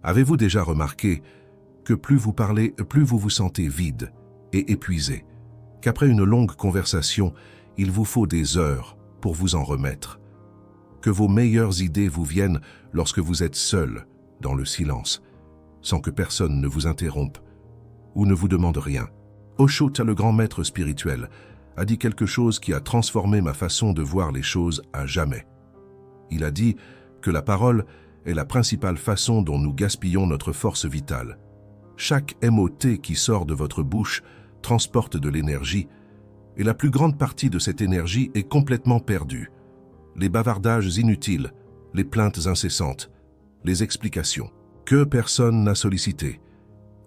Avez-vous déjà remarqué que plus vous parlez, plus vous vous sentez vide et épuisé, qu'après une longue conversation, il vous faut des heures pour vous en remettre, que vos meilleures idées vous viennent lorsque vous êtes seul, dans le silence, sans que personne ne vous interrompe ou ne vous demande rien. Osho, le grand maître spirituel, a dit quelque chose qui a transformé ma façon de voir les choses à jamais. Il a dit que la parole est la principale façon dont nous gaspillons notre force vitale. Chaque mot qui sort de votre bouche transporte de l'énergie, et la plus grande partie de cette énergie est complètement perdue. Les bavardages inutiles, les plaintes incessantes, les explications que personne n'a sollicitées,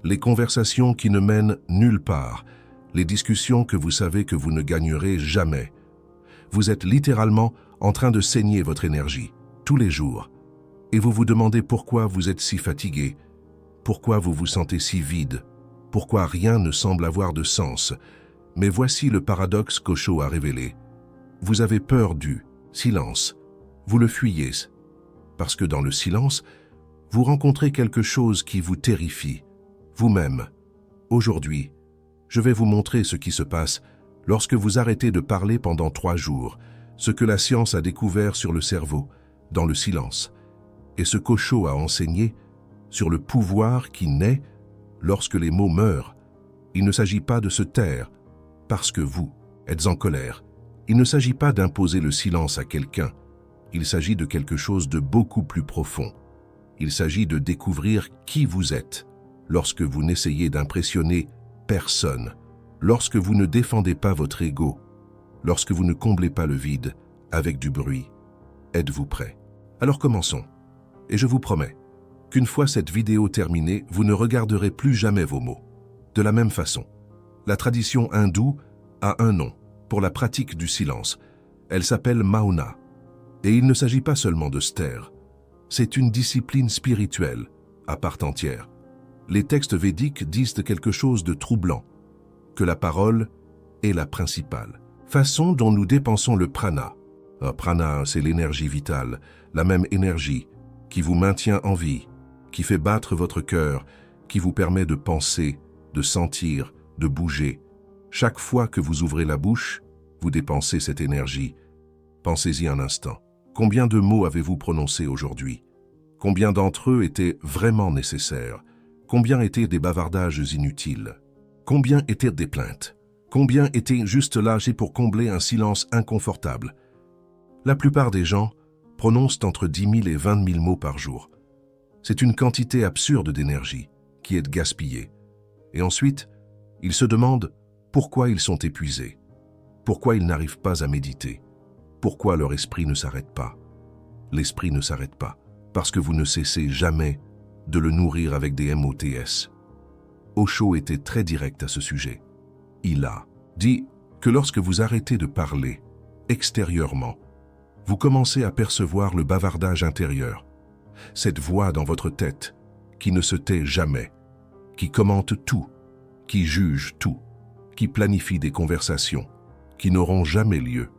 les conversations qui ne mènent nulle part, les discussions que vous savez que vous ne gagnerez jamais. Vous êtes littéralement en train de saigner votre énergie, tous les jours, et vous vous demandez pourquoi vous êtes si fatigué, pourquoi vous vous sentez si vide, pourquoi rien ne semble avoir de sens. Mais voici le paradoxe qu'Osho a révélé. Vous avez peur du silence, vous le fuyez, parce que dans le silence, vous rencontrez quelque chose qui vous terrifie, vous-même. Aujourd'hui, je vais vous montrer ce qui se passe lorsque vous arrêtez de parler pendant 3 jours, ce que la science a découvert sur le cerveau, dans le silence, et ce qu'Osho a enseigné sur le pouvoir qui naît lorsque les mots meurent. Il ne s'agit pas de se taire parce que vous êtes en colère. Il ne s'agit pas d'imposer le silence à quelqu'un. Il s'agit de quelque chose de beaucoup plus profond. Il s'agit de découvrir qui vous êtes lorsque vous n'essayez d'impressionner personne, lorsque vous ne défendez pas votre ego, lorsque vous ne comblez pas le vide avec du bruit. Êtes-vous prêt? Alors commençons. Et je vous promets qu'une fois cette vidéo terminée, vous ne regarderez plus jamais vos mots. De la même façon, la tradition hindoue a un nom pour la pratique du silence. Elle s'appelle Mauna. Et il ne s'agit pas seulement de se taire. C'est une discipline spirituelle à part entière. Les textes védiques disent quelque chose de troublant, que la parole est la principale façon dont nous dépensons le prana. Prana, c'est l'énergie vitale, la même énergie qui vous maintient en vie, qui fait battre votre cœur, qui vous permet de penser, de sentir, de bouger. Chaque fois que vous ouvrez la bouche, vous dépensez cette énergie. Pensez-y un instant. Combien de mots avez-vous prononcés aujourd'hui? Combien d'entre eux étaient vraiment nécessaires? Combien étaient des bavardages inutiles? Combien étaient des plaintes? Combien étaient juste lâchés pour combler un silence inconfortable? La plupart des gens prononcent entre 10 000 et 20 000 mots par jour. C'est une quantité absurde d'énergie qui est gaspillée. Et ensuite, ils se demandent pourquoi ils sont épuisés, pourquoi ils n'arrivent pas à méditer, pourquoi leur esprit ne s'arrête pas. L'esprit ne s'arrête pas parce que vous ne cessez jamais de le nourrir avec des MOTS. Osho était très direct à ce sujet. Il a dit que lorsque vous arrêtez de parler extérieurement, vous commencez à percevoir le bavardage intérieur, cette voix dans votre tête qui ne se tait jamais, qui commente tout, qui juge tout, qui planifie des conversations qui n'auront jamais lieu,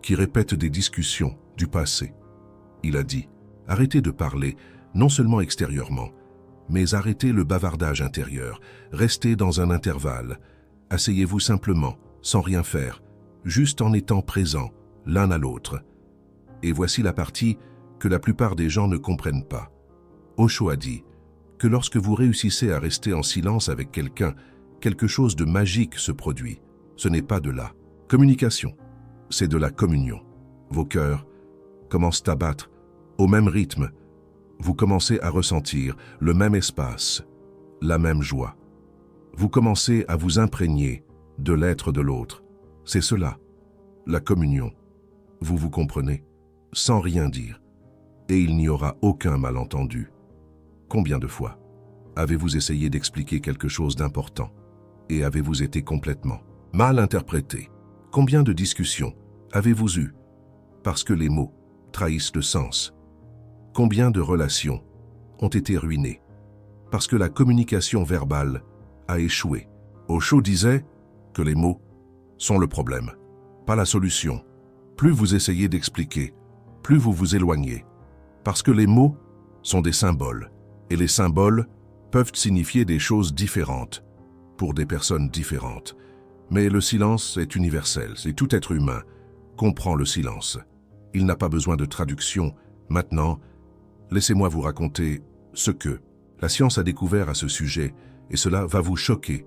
qui répète des discussions du passé. Il a dit, arrêtez de parler non seulement extérieurement, mais arrêtez le bavardage intérieur, restez dans un intervalle, asseyez-vous simplement, sans rien faire, juste en étant présents l'un à l'autre. Et voici la partie que la plupart des gens ne comprennent pas. Osho a dit que lorsque vous réussissez à rester en silence avec quelqu'un, quelque chose de magique se produit. Ce n'est pas de la communication, c'est de la communion. Vos cœurs commencent à battre au même rythme. Vous commencez à ressentir le même espace, la même joie. Vous commencez à vous imprégner de l'être de l'autre. C'est cela, la communion. Vous vous comprenez, sans rien dire. Et il n'y aura aucun malentendu. Combien de fois avez-vous essayé d'expliquer quelque chose d'important et avez-vous été complètement mal interprété? Combien de discussions avez-vous eues parce que les mots trahissent le sens? Combien de relations ont été ruinées parce que la communication verbale a échoué? Osho disait que les mots sont le problème, pas la solution. Plus vous essayez d'expliquer, plus vous vous éloignez, parce que les mots sont des symboles, Et les symboles peuvent signifier des choses différentes pour des personnes différentes. Mais le silence est universel, et tout être humain comprend le silence. Il n'a pas besoin de traduction. Maintenant, laissez-moi vous raconter ce que la science a découvert à ce sujet, et cela va vous choquer.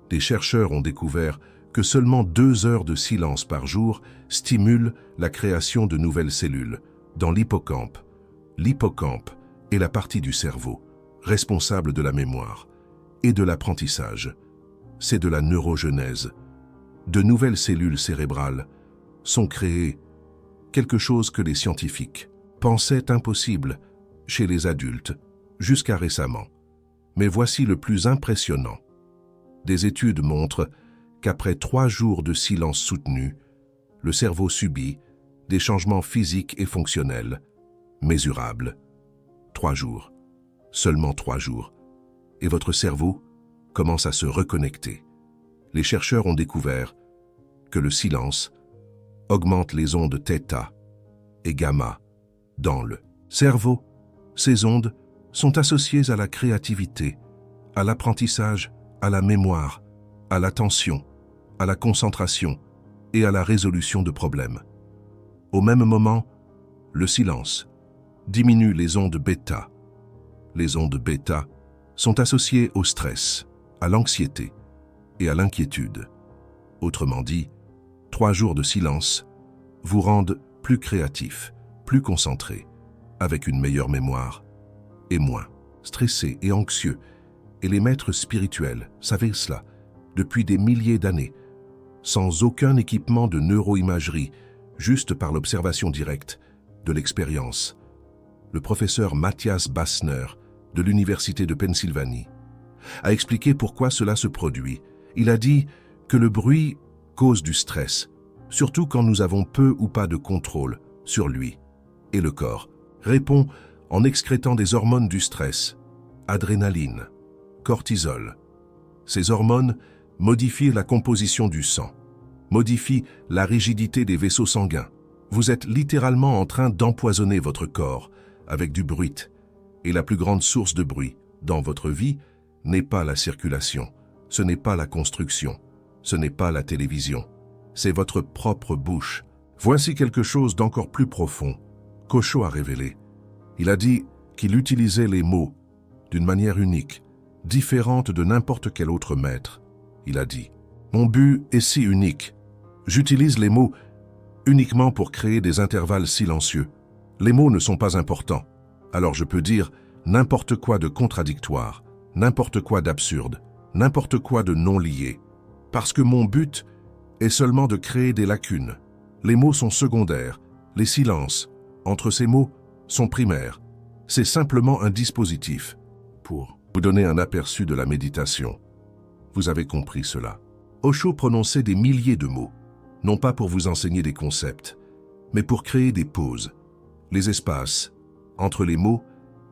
Des chercheurs ont découvert que seulement 2 heures de silence par jour stimulent la création de nouvelles cellules dans l'hippocampe. L'hippocampe est la partie du cerveau responsable de la mémoire et de l'apprentissage. C'est de la neurogenèse. De nouvelles cellules cérébrales sont créées, quelque chose que les scientifiques pensaient impossible chez les adultes jusqu'à récemment. Mais voici le plus impressionnant. Des études montrent qu'après 3 jours de silence soutenu, le cerveau subit des changements physiques et fonctionnels mesurables. 3 jours, seulement 3 jours, et votre cerveau commence à se reconnecter. Les chercheurs ont découvert que le silence augmente les ondes θ et gamma dans le cerveau. Ces ondes sont associées à la créativité, à l'apprentissage, à la mémoire, à l'attention, à la concentration et à la résolution de problèmes. Au même moment, le silence diminue les ondes bêta. Les ondes bêta sont associées au stress, à l'anxiété et à l'inquiétude. Autrement dit, 3 jours de silence vous rendent plus créatif, plus concentré, avec une meilleure mémoire et moins stressé et anxieux. Et les maîtres spirituels savaient cela depuis des milliers d'années, sans aucun équipement de neuroimagerie, juste par l'observation directe de l'expérience. Le professeur Matthias Bassner de l'Université de Pennsylvanie a expliqué pourquoi cela se produit. Il a dit que le bruit cause du stress, surtout quand nous avons peu ou pas de contrôle sur lui. Et le corps répond en excrétant des hormones du stress, adrénaline, cortisol. Ces hormones modifient la composition du sang, modifient la rigidité des vaisseaux sanguins. Vous êtes littéralement en train d'empoisonner votre corps avec du bruit. Et la plus grande source de bruit dans votre vie n'est pas la circulation, ce n'est pas la construction, ce n'est pas la télévision, c'est votre propre bouche. Voici quelque chose d'encore plus profond qu'Osho a révélé. Il a dit qu'il utilisait les mots d'une manière unique, différente de n'importe quel autre maître. Il a dit « Mon but est si unique. J'utilise les mots uniquement pour créer des intervalles silencieux. Les mots ne sont pas importants. Alors je peux dire n'importe quoi de contradictoire, n'importe quoi d'absurde, n'importe quoi de non lié. Parce que mon but est seulement de créer des lacunes. Les mots sont secondaires, les silences entre ces mots sont primaires. C'est simplement un dispositif pour vous donner un aperçu de la méditation. Vous avez compris cela. Osho prononçait des milliers de mots, non pas pour vous enseigner des concepts, mais pour créer des pauses. Les espaces entre les mots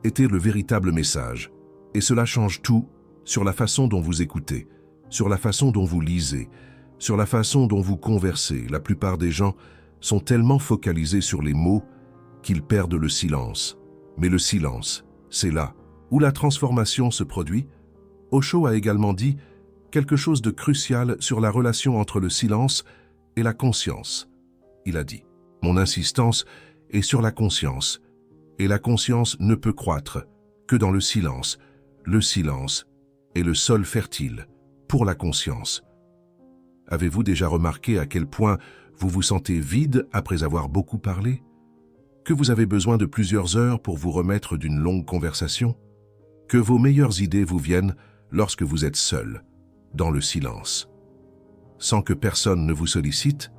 étaient le véritable message. Et cela change tout sur la façon dont vous écoutez, sur la façon dont vous lisez, sur la façon dont vous conversez. La plupart des gens sont tellement focalisés sur les mots qu'ils perdent le silence. Mais le silence, c'est là où la transformation se produit. Osho a également dit quelque chose de crucial sur la relation entre le silence et la conscience. Il a dit « Mon insistance est sur la conscience, et la conscience ne peut croître que dans le silence. Le silence est le sol fertile pour la conscience. » Avez-vous déjà remarqué à quel point vous vous sentez vide après avoir beaucoup parlé? Que vous avez besoin de plusieurs heures pour vous remettre d'une longue conversation? Que vos meilleures idées vous viennent lorsque vous êtes seul, dans le silence, sans que personne ne vous sollicite?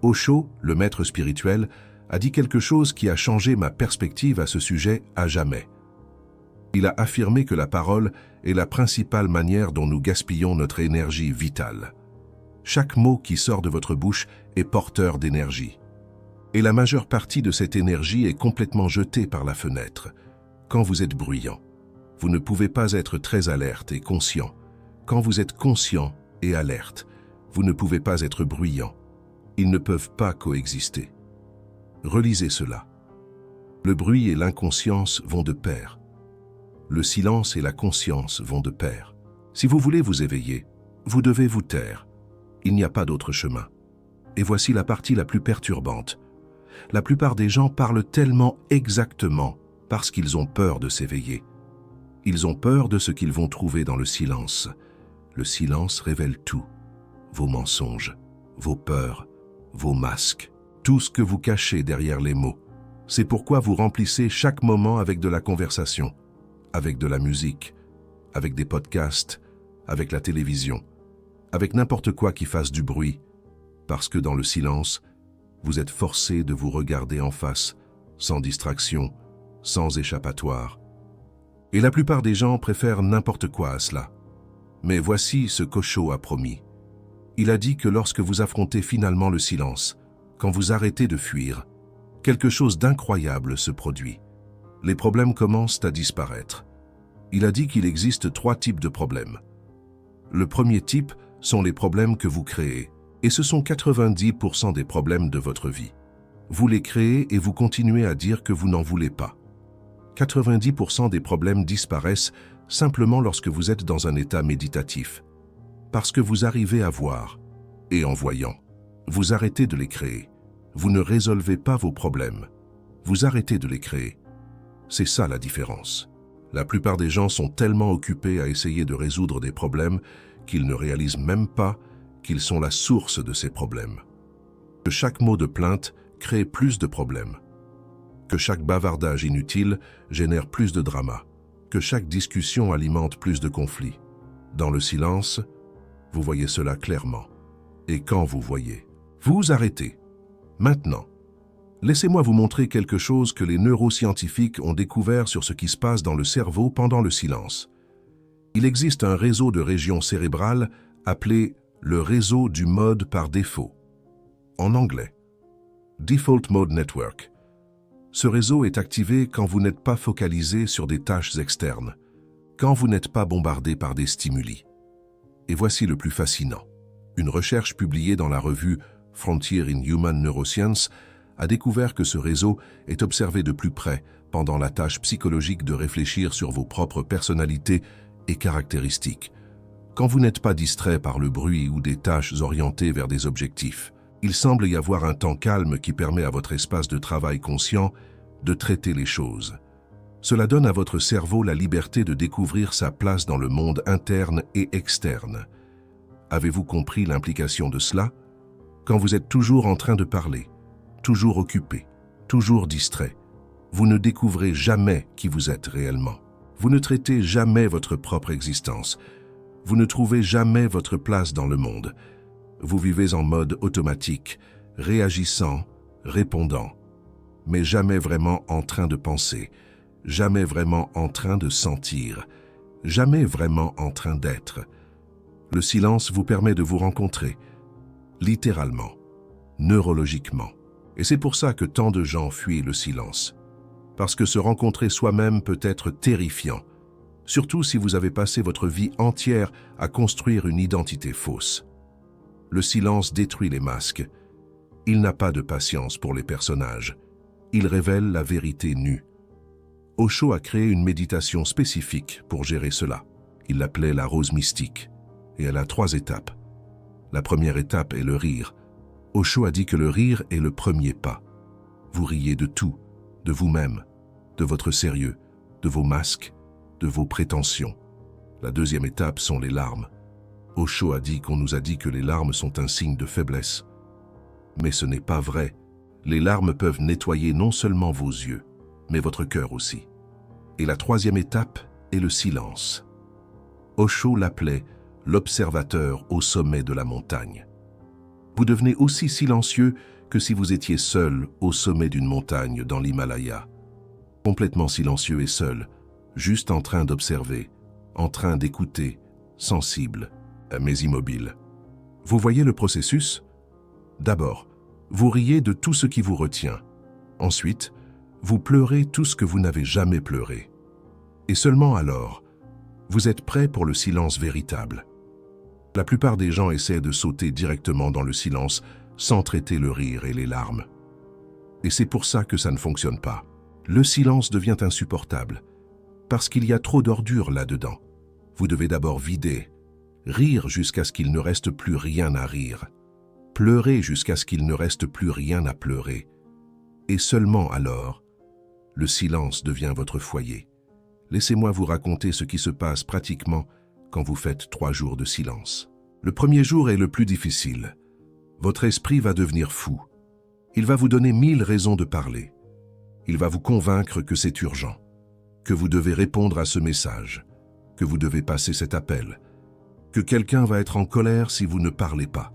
Osho, le maître spirituel, a dit quelque chose qui a changé ma perspective à ce sujet à jamais. Il a affirmé que la parole est la principale manière dont nous gaspillons notre énergie vitale. Chaque mot qui sort de votre bouche est porteur d'énergie. Et la majeure partie de cette énergie est complètement jetée par la fenêtre. Quand vous êtes bruyant, vous ne pouvez pas être très alerte et conscient. Quand vous êtes conscient et alerte, vous ne pouvez pas être bruyant. Ils ne peuvent pas coexister. Relisez cela. Le bruit et l'inconscience vont de pair. Le silence et la conscience vont de pair. Si vous voulez vous éveiller, vous devez vous taire. Il n'y a pas d'autre chemin. Et voici la partie la plus perturbante. La plupart des gens parlent tellement exactement parce qu'ils ont peur de s'éveiller. Ils ont peur de ce qu'ils vont trouver dans le silence. Le silence révèle tout. Vos mensonges, vos peurs, vos masques, tout ce que vous cachez derrière les mots. C'est pourquoi vous remplissez chaque moment avec de la conversation, avec de la musique, avec des podcasts, avec la télévision, avec n'importe quoi qui fasse du bruit, parce que dans le silence, vous êtes forcé de vous regarder en face, sans distraction, sans échappatoire. Et la plupart des gens préfèrent n'importe quoi à cela. Mais voici ce qu'Osho a promis. Il a dit que lorsque vous affrontez finalement le silence, quand vous arrêtez de fuir, quelque chose d'incroyable se produit. Les problèmes commencent à disparaître. Il a dit qu'il existe 3 types de problèmes. Le premier type sont les problèmes que vous créez, et ce sont 90% des problèmes de votre vie. Vous les créez et vous continuez à dire que vous n'en voulez pas. 90% des problèmes disparaissent simplement lorsque vous êtes dans un état méditatif. Parce que vous arrivez à voir, et en voyant, vous arrêtez de les créer. Vous ne résolvez pas vos problèmes. Vous arrêtez de les créer. C'est ça la différence. La plupart des gens sont tellement occupés à essayer de résoudre des problèmes qu'ils ne réalisent même pas qu'ils sont la source de ces problèmes. Que chaque mot de plainte crée plus de problèmes. Que chaque bavardage inutile génère plus de drama. Que chaque discussion alimente plus de conflits. Dans le silence, vous voyez cela clairement. Et quand vous voyez, vous arrêtez. Maintenant, laissez-moi vous montrer quelque chose que les neuroscientifiques ont découvert sur ce qui se passe dans le cerveau pendant le silence. Il existe un réseau de régions cérébrales appelé le réseau du mode par défaut. En anglais, Default Mode Network. Ce réseau est activé quand vous n'êtes pas focalisé sur des tâches externes, quand vous n'êtes pas bombardé par des stimuli. Et voici le plus fascinant. Une recherche publiée dans la revue Frontier in Human Neuroscience a découvert que ce réseau est observé de plus près pendant la tâche psychologique de réfléchir sur vos propres personnalités et caractéristiques. Quand vous n'êtes pas distrait par le bruit ou des tâches orientées vers des objectifs, il semble y avoir un temps calme qui permet à votre espace de travail conscient de traiter les choses. Cela donne à votre cerveau la liberté de découvrir sa place dans le monde interne et externe. Avez-vous compris l'implication de cela? Quand vous êtes toujours en train de parler, toujours occupé, toujours distrait, vous ne découvrez jamais qui vous êtes réellement. Vous ne traitez jamais votre propre existence. Vous ne trouvez jamais votre place dans le monde. Vous vivez en mode automatique, réagissant, répondant, mais jamais vraiment en train de penser, jamais vraiment en train de sentir, jamais vraiment en train d'être. Le silence vous permet de vous rencontrer, littéralement, neurologiquement. Et c'est pour ça que tant de gens fuient le silence. Parce que se rencontrer soi-même peut être terrifiant, surtout si vous avez passé votre vie entière à construire une identité fausse. Le silence détruit les masques. Il n'a pas de patience pour les personnages. Il révèle la vérité nue. Osho a créé une méditation spécifique pour gérer cela. Il l'appelait la rose mystique. Et elle a 3 étapes. La première étape est le rire. Osho a dit que le rire est le premier pas. Vous riez de tout, de vous-même, de votre sérieux, de vos masques, de vos prétentions. La deuxième étape sont les larmes. Osho a dit qu'on nous a dit que les larmes sont un signe de faiblesse. Mais ce n'est pas vrai. Les larmes peuvent nettoyer non seulement vos yeux, mais votre cœur aussi. Et la troisième étape est le silence. Osho l'appelait l'observateur au sommet de la montagne. Vous devenez aussi silencieux que si vous étiez seul au sommet d'une montagne dans l'Himalaya. Complètement silencieux et seul, juste en train d'observer, en train d'écouter, sensible, mais immobile. Vous voyez le processus? D'abord, vous riez de tout ce qui vous retient. Ensuite, vous pleurez tout ce que vous n'avez jamais pleuré. Et seulement alors, vous êtes prêt pour le silence véritable. La plupart des gens essaient de sauter directement dans le silence sans traiter le rire et les larmes. Et c'est pour ça que ça ne fonctionne pas. Le silence devient insupportable. Parce qu'il y a trop d'ordures là-dedans. Vous devez d'abord vider, rire jusqu'à ce qu'il ne reste plus rien à rire, pleurer jusqu'à ce qu'il ne reste plus rien à pleurer. Et seulement alors, le silence devient votre foyer. Laissez-moi vous raconter ce qui se passe pratiquement quand vous faites 3 jours de silence. Le premier jour est le plus difficile. Votre esprit va devenir fou. Il va vous donner 1000 raisons de parler. Il va vous convaincre que c'est urgent, que vous devez répondre à ce message, que vous devez passer cet appel, que quelqu'un va être en colère si vous ne parlez pas.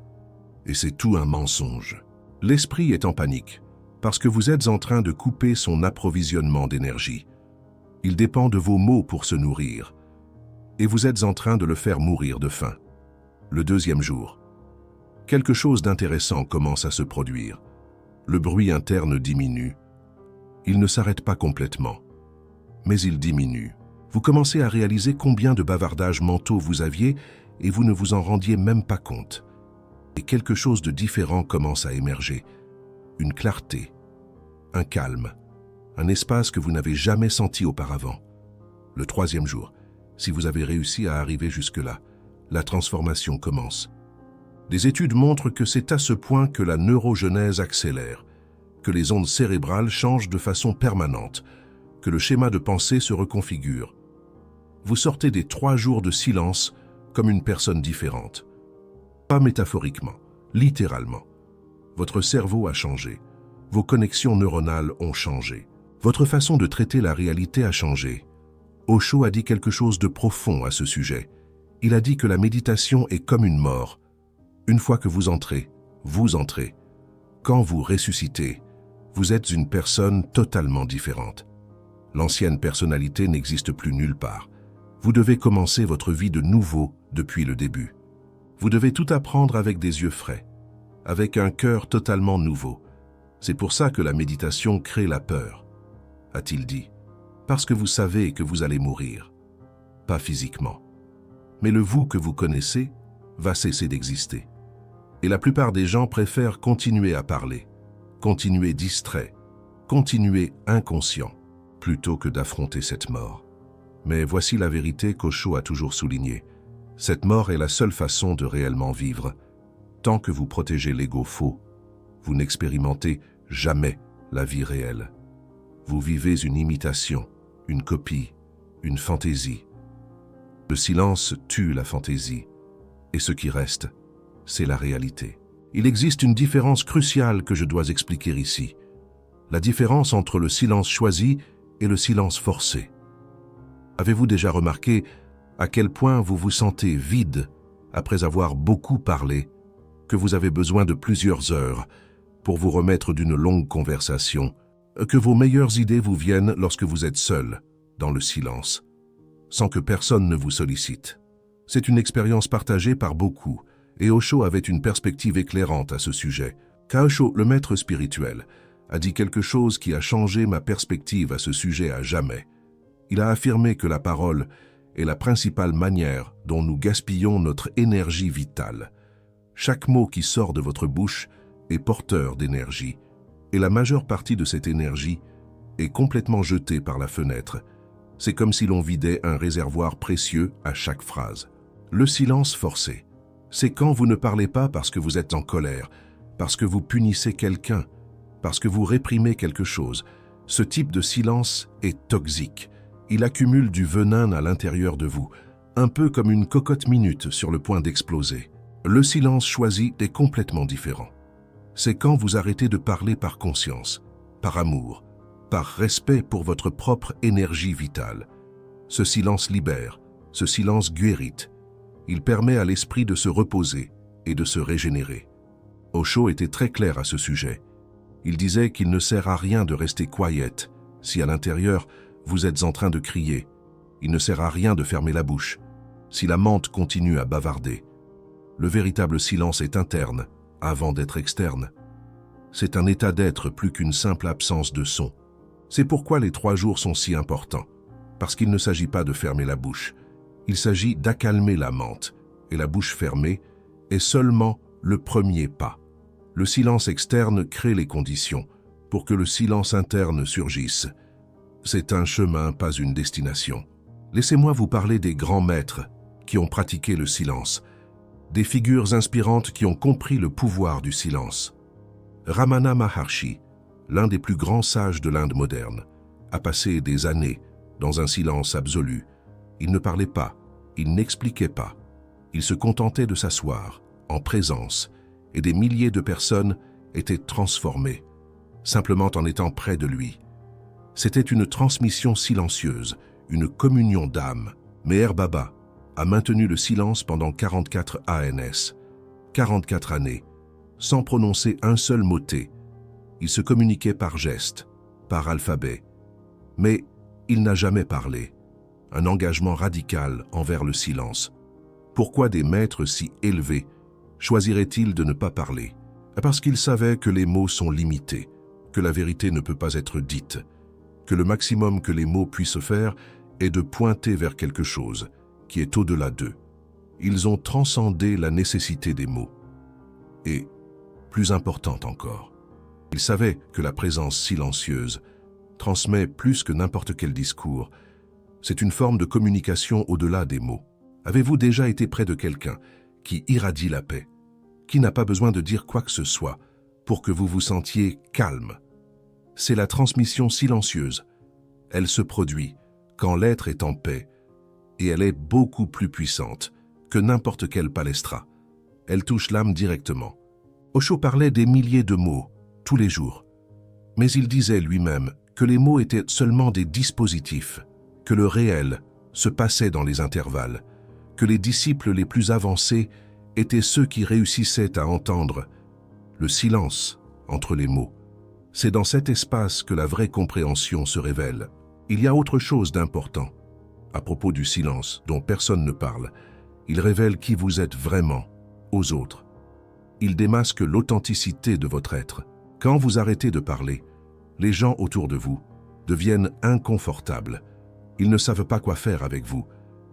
Et c'est tout un mensonge. L'esprit est en panique parce que vous êtes en train de couper son approvisionnement d'énergie. Il dépend de vos mots pour se nourrir, et vous êtes en train de le faire mourir de faim. Le deuxième jour, quelque chose d'intéressant commence à se produire. Le bruit interne diminue. Il ne s'arrête pas complètement, mais il diminue. Vous commencez à réaliser combien de bavardages mentaux vous aviez et vous ne vous en rendiez même pas compte. Et quelque chose de différent commence à émerger. Une clarté, un calme, un espace que vous n'avez jamais senti auparavant. Le troisième jour, si vous avez réussi à arriver jusque-là, la transformation commence. Des études montrent que c'est à ce point que la neurogenèse accélère, que les ondes cérébrales changent de façon permanente, que le schéma de pensée se reconfigure. Vous sortez des 3 jours de silence comme une personne différente. Pas métaphoriquement, littéralement. Votre cerveau a changé. Vos connexions neuronales ont changé. Votre façon de traiter la réalité a changé. Osho a dit quelque chose de profond à ce sujet. Il a dit que la méditation est comme une mort. Une fois que vous entrez, vous entrez. Quand vous ressuscitez, vous êtes une personne totalement différente. L'ancienne personnalité n'existe plus nulle part. Vous devez commencer votre vie de nouveau depuis le début. Vous devez tout apprendre avec des yeux frais, avec un cœur totalement nouveau. C'est pour ça que la méditation crée la peur, a-t-il dit. Parce que vous savez que vous allez mourir. Pas physiquement. Mais le vous que vous connaissez va cesser d'exister. Et la plupart des gens préfèrent continuer à parler, continuer distrait, continuer inconscient, plutôt que d'affronter cette mort. Mais voici la vérité qu'Osho a toujours soulignée. Cette mort est la seule façon de réellement vivre. Tant que vous protégez l'ego faux, vous n'expérimentez jamais la vie réelle. Vous vivez une imitation, une copie, une fantaisie. Le silence tue la fantaisie, et ce qui reste, c'est la réalité. Il existe une différence cruciale que je dois expliquer ici. La différence entre le silence choisi et le silence forcé. Avez-vous déjà remarqué à quel point vous vous sentez vide après avoir beaucoup parlé, que vous avez besoin de plusieurs heures pour vous remettre d'une longue conversation, que vos meilleures idées vous viennent lorsque vous êtes seul, dans le silence, sans que personne ne vous sollicite. C'est une expérience partagée par beaucoup, et Osho avait une perspective éclairante à ce sujet. Osho, le maître spirituel, a dit quelque chose qui a changé ma perspective à ce sujet à jamais. Il a affirmé que la parole est la principale manière dont nous gaspillons notre énergie vitale. Chaque mot qui sort de votre bouche est porteur d'énergie, et la majeure partie de cette énergie est complètement jetée par la fenêtre. C'est comme si l'on vidait un réservoir précieux à chaque phrase. Le silence forcé, c'est quand vous ne parlez pas parce que vous êtes en colère, parce que vous punissez quelqu'un, parce que vous réprimez quelque chose. Ce type de silence est toxique. Il accumule du venin à l'intérieur de vous, un peu comme une cocotte minute sur le point d'exploser. Le silence choisi est complètement différent. C'est quand vous arrêtez de parler par conscience, par amour, par respect pour votre propre énergie vitale. Ce silence libère, ce silence guérit. Il permet à l'esprit de se reposer et de se régénérer. Osho était très clair à ce sujet. Il disait qu'il ne sert à rien de rester quiet si à l'intérieur vous êtes en train de crier. Il ne sert à rien de fermer la bouche si la mente continue à bavarder. Le véritable silence est interne avant d'être externe. C'est un état d'être plus qu'une simple absence de son. C'est pourquoi les 3 jours sont si importants, parce qu'il ne s'agit pas de fermer la bouche. Il s'agit d'accalmer la mente, et la bouche fermée est seulement le premier pas. Le silence externe crée les conditions pour que le silence interne surgisse. C'est un chemin, pas une destination. Laissez-moi vous parler des grands maîtres qui ont pratiqué le silence, des figures inspirantes qui ont compris le pouvoir du silence. Ramana Maharshi, l'un des plus grands sages de l'Inde moderne, a passé des années dans un silence absolu. Il ne parlait pas, il n'expliquait pas. Il se contentait de s'asseoir, en présence, et des milliers de personnes étaient transformées, simplement en étant près de lui. C'était une transmission silencieuse, une communion d'âme. Meher Baba a maintenu le silence pendant 44 ANS, 44 années, sans prononcer un seul motet. Il se communiquait par gestes, par alphabet. Mais il n'a jamais parlé. Un engagement radical envers le silence. Pourquoi des maîtres si élevés choisiraient-ils de ne pas parler? Parce qu'ils savaient que les mots sont limités, que la vérité ne peut pas être dite, que le maximum que les mots puissent faire est de pointer vers quelque chose qui est au-delà d'eux. Ils ont transcendé la nécessité des mots. Et, plus important encore, ils savaient que la présence silencieuse transmet plus que n'importe quel discours. C'est une forme de communication au-delà des mots. Avez-vous déjà été près de quelqu'un qui irradie la paix, qui n'a pas besoin de dire quoi que ce soit pour que vous vous sentiez calme? C'est la transmission silencieuse. Elle se produit quand l'être est en paix et elle est beaucoup plus puissante que n'importe quel palestra. Elle touche l'âme directement. Osho parlait des milliers de mots tous les jours, mais il disait lui-même que les mots étaient seulement des dispositifs, que le réel se passait dans les intervalles, que les disciples les plus avancés étaient ceux qui réussissaient à entendre le silence entre les mots. C'est dans cet espace que la vraie compréhension se révèle. Il y a autre chose d'important. À propos du silence dont personne ne parle, il révèle qui vous êtes vraiment aux autres. Il démasque l'authenticité de votre être. Quand vous arrêtez de parler, les gens autour de vous deviennent inconfortables. Ils ne savent pas quoi faire avec vous.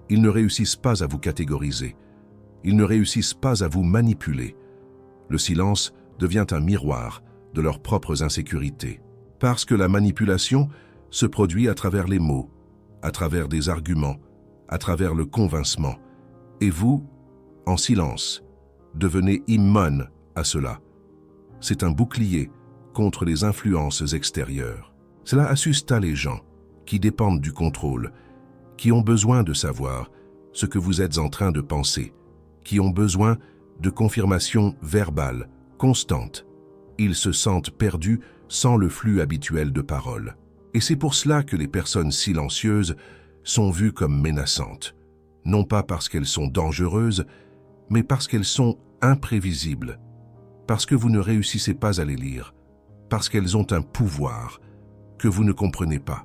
Ils ne réussissent pas à vous catégoriser. Ils ne réussissent pas à vous manipuler. Le silence devient un miroir de leurs propres insécurités. Parce que la manipulation se produit à travers les mots, à travers des arguments, à travers le convincement. Et vous, en silence, devenez immune à cela. C'est un bouclier contre les influences extérieures. Cela assusta les gens qui dépendent du contrôle, qui ont besoin de savoir ce que vous êtes en train de penser, qui ont besoin de confirmation verbale, constante. Ils se sentent perdus sans le flux habituel de paroles. Et c'est pour cela que les personnes silencieuses sont vues comme menaçantes, non pas parce qu'elles sont dangereuses, mais parce qu'elles sont imprévisibles, parce que vous ne réussissez pas à les lire, parce qu'elles ont un pouvoir que vous ne comprenez pas.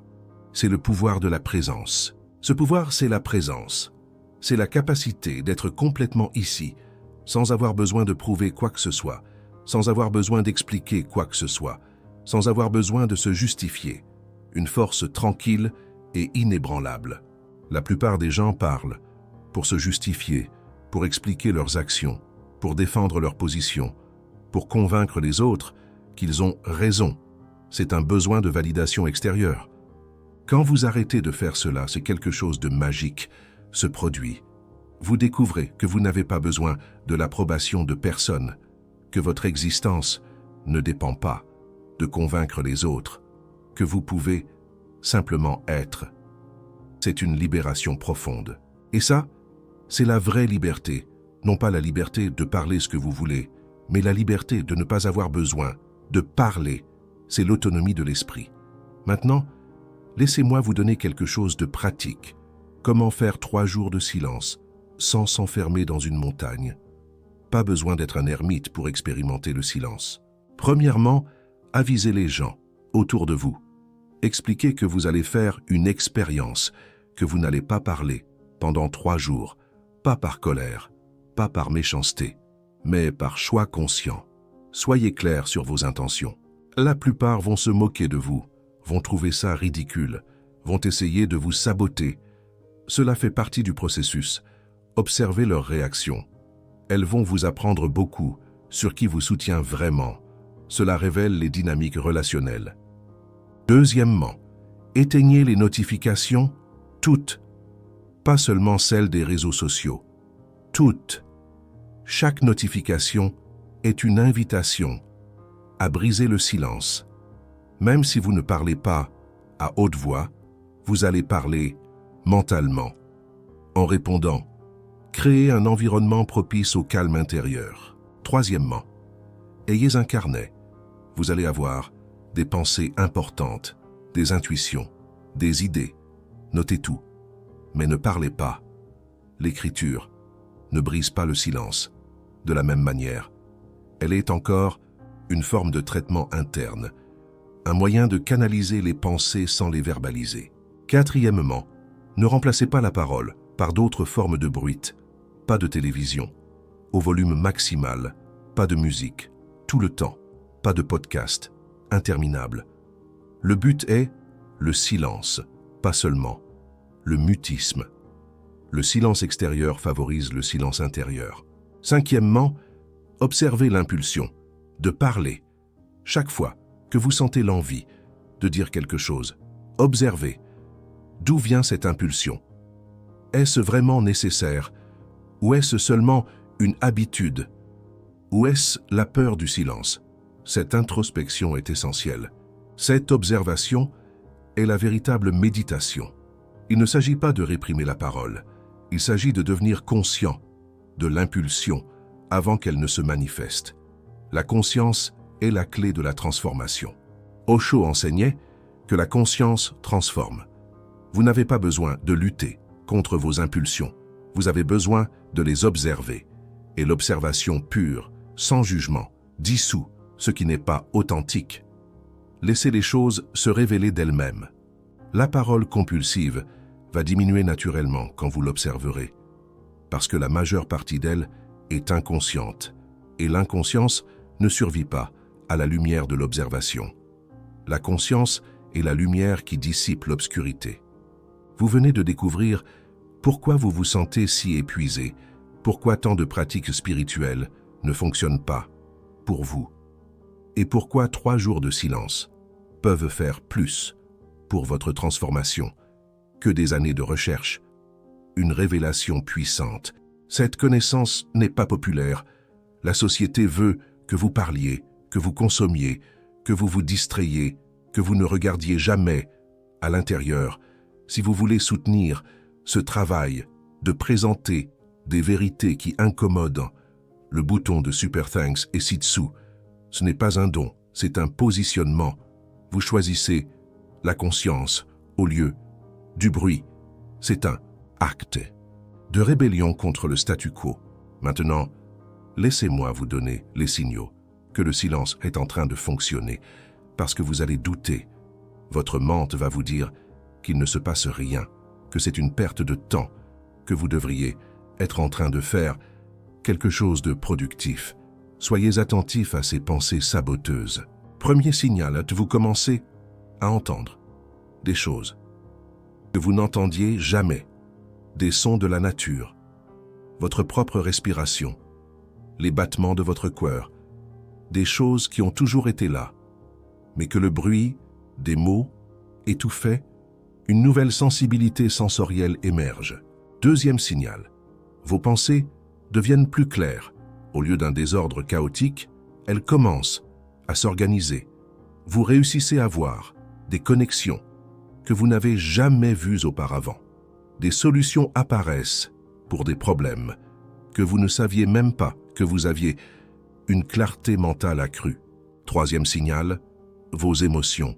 C'est le pouvoir de la présence. Ce pouvoir, c'est la présence. C'est la capacité d'être complètement ici, sans avoir besoin de prouver quoi que ce soit, sans avoir besoin d'expliquer quoi que ce soit, sans avoir besoin de se justifier. Une force tranquille et inébranlable. La plupart des gens parlent pour se justifier, pour expliquer leurs actions, pour défendre leur position, pour convaincre les autres qu'ils ont raison. C'est un besoin de validation extérieure. Quand vous arrêtez de faire cela, c'est quelque chose de magique se produit. Vous découvrez que vous n'avez pas besoin de l'approbation de personne, que votre existence ne dépend pas de convaincre les autres, que vous pouvez simplement être. C'est une libération profonde. Et ça, c'est la vraie liberté, non pas la liberté de parler ce que vous voulez, mais la liberté de ne pas avoir besoin de parler. C'est l'autonomie de l'esprit. Maintenant, laissez-moi vous donner quelque chose de pratique. Comment faire 3 jours de silence sans s'enfermer dans une montagne? Pas besoin d'être un ermite pour expérimenter le silence. Premièrement, avisez les gens autour de vous. Expliquez que vous allez faire une expérience, que vous n'allez pas parler pendant 3 jours, pas par colère, pas par méchanceté, mais par choix conscient. Soyez clair sur vos intentions. La plupart vont se moquer de vous, vont trouver ça ridicule, vont essayer de vous saboter. Cela fait partie du processus. Observez leurs réactions. Elles vont vous apprendre beaucoup sur qui vous soutient vraiment. Cela révèle les dynamiques relationnelles. Deuxièmement, éteignez les notifications, toutes. pas seulement celles des réseaux sociaux. Toutes, chaque notification est une invitation à briser le silence. Même si vous ne parlez pas à haute voix, vous allez parler mentalement. En répondant, créez un environnement propice au calme intérieur. Troisièmement, ayez un carnet. Vous allez avoir des pensées importantes, des intuitions, des idées. Notez tout, mais ne parlez pas. L'écriture ne brise pas le silence. De la même manière, elle est encore une forme de traitement interne, un moyen de canaliser les pensées sans les verbaliser. Quatrièmement, ne remplacez pas la parole par d'autres formes de bruit. Pas de télévision, au volume maximal, pas de musique, tout le temps, pas de podcast, interminable. Le but est le silence, pas seulement le mutisme. Le silence extérieur favorise le silence intérieur. Cinquièmement, observez l'impulsion de parler. Chaque fois que vous sentez l'envie de dire quelque chose, observez. D'où vient cette impulsion? Est-ce vraiment nécessaire? Ou est-ce seulement une habitude? Ou est-ce la peur du silence? Cette introspection est essentielle. Cette observation est la véritable méditation. Il ne s'agit pas de réprimer la parole. Il s'agit de devenir conscient de l'impulsion avant qu'elle ne se manifeste. La conscience est la clé de la transformation. Osho enseignait que la conscience transforme. Vous n'avez pas besoin de lutter contre vos impulsions. Vous avez besoin de les observer. Et l'observation pure, sans jugement, dissout ce qui n'est pas authentique. Laissez les choses se révéler d'elles-mêmes. La parole compulsive va diminuer naturellement quand vous l'observerez, parce que la majeure partie d'elle est inconsciente, et l'inconscience ne survit pas à la lumière de l'observation. La conscience est la lumière qui dissipe l'obscurité. Vous venez de découvrir pourquoi vous vous sentez si épuisé, pourquoi tant de pratiques spirituelles ne fonctionnent pas pour vous, et pourquoi 3 jours de silence peuvent faire plus pour votre transformation que des années de recherche. Une révélation puissante. Cette connaissance n'est pas populaire. La société veut que vous parliez, que vous consommiez, que vous vous distrayiez, que vous ne regardiez jamais à l'intérieur. Si vous voulez soutenir ce travail de présenter des vérités qui incommodent, le bouton de Super Thanks est ci-dessous. Ce n'est pas un don, c'est un positionnement. Vous choisissez la conscience au lieu du bruit. C'est un acte de rébellion contre le statu quo. Maintenant, laissez-moi vous donner les signaux que le silence est en train de fonctionner, parce que vous allez douter. Votre mente va vous dire qu'il ne se passe rien, que c'est une perte de temps, que vous devriez être en train de faire quelque chose de productif. Soyez attentif à ces pensées saboteuses. Premier signal, vous commencez à entendre des choses que vous n'entendiez jamais, des sons de la nature, votre propre respiration, les battements de votre cœur, des choses qui ont toujours été là, mais que le bruit des mots étouffait, une nouvelle sensibilité sensorielle émerge. Deuxième signal, vos pensées deviennent plus claires. Au lieu d'un désordre chaotique, elles commencent à s'organiser. Vous réussissez à voir des connexions que vous n'avez jamais vues auparavant. Des solutions apparaissent pour des problèmes que vous ne saviez même pas que vous aviez. Une clarté mentale accrue. Troisième signal, vos émotions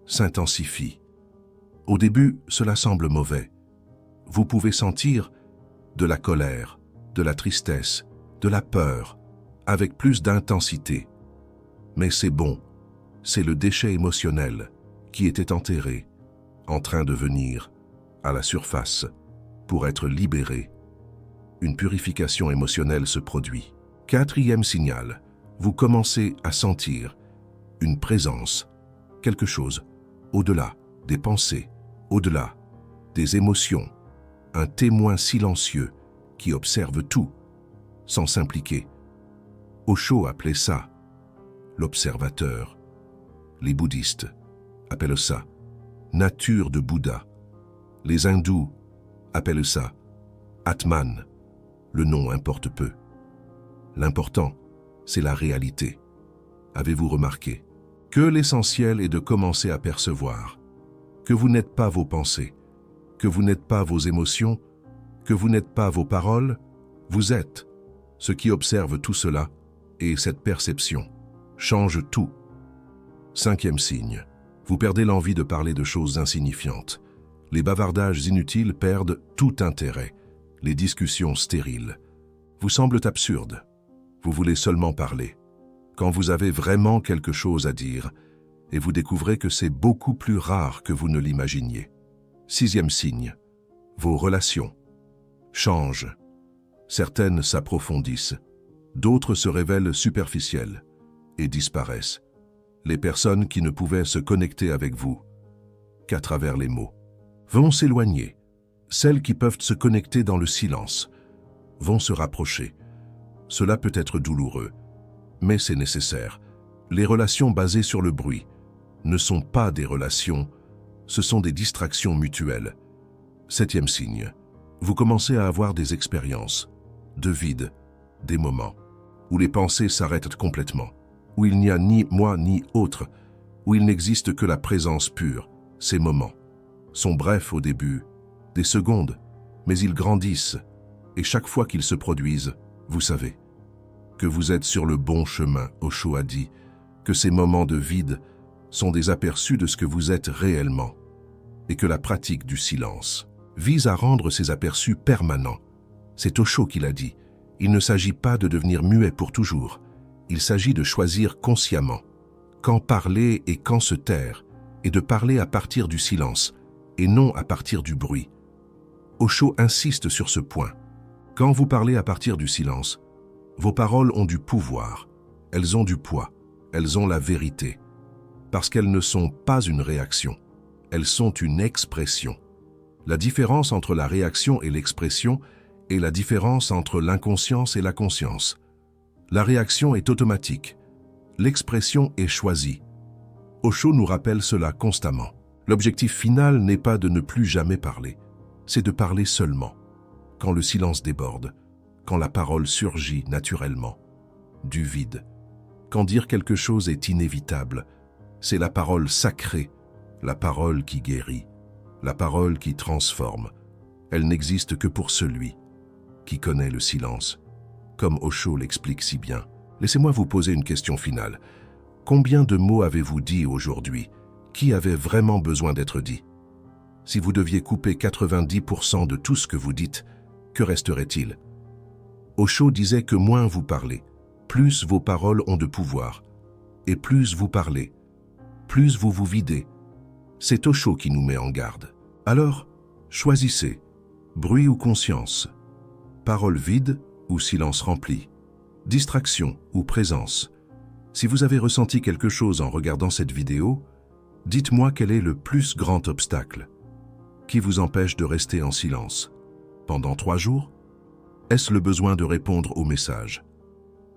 s'intensifient. Au début, cela semble mauvais. Vous pouvez sentir de la colère, de la tristesse, de la peur, avec plus d'intensité. Mais c'est bon, c'est le déchet émotionnel qui était enterré, en train de venir à la surface pour être libéré. Une purification émotionnelle se produit. Quatrième signal, vous commencez à sentir une présence, quelque chose au-delà des pensées, au-delà des émotions, un témoin silencieux qui observe tout sans s'impliquer. Osho appelait ça l'observateur. Les bouddhistes appellent ça nature de Bouddha. Les hindous appelle ça Atman. Le nom importe peu. L'important, c'est la réalité. Avez-vous remarqué que l'essentiel est de commencer à percevoir que vous n'êtes pas vos pensées, que vous n'êtes pas vos émotions, que vous n'êtes pas vos paroles, vous êtes ce qui observe tout cela, et cette perception change tout. 5e signe. Vous perdez l'envie de parler de choses insignifiantes. Les bavardages inutiles perdent tout intérêt. Les discussions stériles vous semblent absurdes. Vous voulez seulement parler. Quand vous avez vraiment quelque chose à dire, et vous découvrez que c'est beaucoup plus rare que vous ne l'imaginiez. 6e signe. Vos relations changent. Certaines s'approfondissent, d'autres se révèlent superficielles et disparaissent. Les personnes qui ne pouvaient se connecter avec vous qu'à travers les mots vont s'éloigner. Celles qui peuvent se connecter dans le silence vont se rapprocher. Cela peut être douloureux, mais c'est nécessaire. Les relations basées sur le bruit ne sont pas des relations, ce sont des distractions mutuelles. 7e signe. Vous commencez à avoir des expériences de vide, des moments où les pensées s'arrêtent complètement, où il n'y a ni moi ni autre, où il n'existe que la présence pure. Ces moments sont brefs au début, des secondes, mais ils grandissent, et chaque fois qu'ils se produisent, vous savez que vous êtes sur le bon chemin. Osho a dit que ces moments de vide sont des aperçus de ce que vous êtes réellement, et que la pratique du silence vise à rendre ces aperçus permanents. C'est Osho qui l'a dit. Il ne s'agit pas de devenir muet pour toujours. Il s'agit de choisir consciemment quand parler et quand se taire, et de parler à partir du silence, et non à partir du bruit. Osho insiste sur ce point. Quand vous parlez à partir du silence, vos paroles ont du pouvoir, elles ont du poids, elles ont la vérité, parce qu'elles ne sont pas une réaction, elles sont une expression. La différence entre la réaction et l'expression est la différence entre l'inconscience et la conscience. La réaction est automatique, l'expression est choisie. Osho nous rappelle cela constamment. L'objectif final n'est pas de ne plus jamais parler, c'est de parler seulement, quand le silence déborde, quand la parole surgit naturellement, du vide. Quand dire quelque chose est inévitable, c'est la parole sacrée, la parole qui guérit, la parole qui transforme. Elle n'existe que pour celui qui connaît le silence, comme Osho l'explique si bien. Laissez-moi vous poser une question finale. Combien de mots avez-vous dit aujourd'hui qui avaient vraiment besoin d'être dit? Si vous deviez couper 90% de tout ce que vous dites, que resterait-il? Osho disait que moins vous parlez, plus vos paroles ont de pouvoir. Et plus vous parlez, plus vous vous videz. C'est Osho qui nous met en garde. Alors, choisissez, bruit ou conscience, parole vide ou silence rempli, distraction ou présence. Si vous avez ressenti quelque chose en regardant cette vidéo, dites-moi quel est le plus grand obstacle qui vous empêche de rester en silence. Pendant 3 jours, est-ce le besoin de répondre aux messages?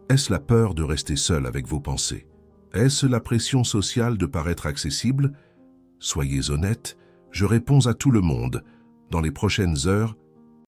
Est-ce la peur de rester seul avec vos pensées? Est-ce la pression sociale de paraître accessible? Soyez honnête, je réponds à tout le monde. Dans les prochaines heures,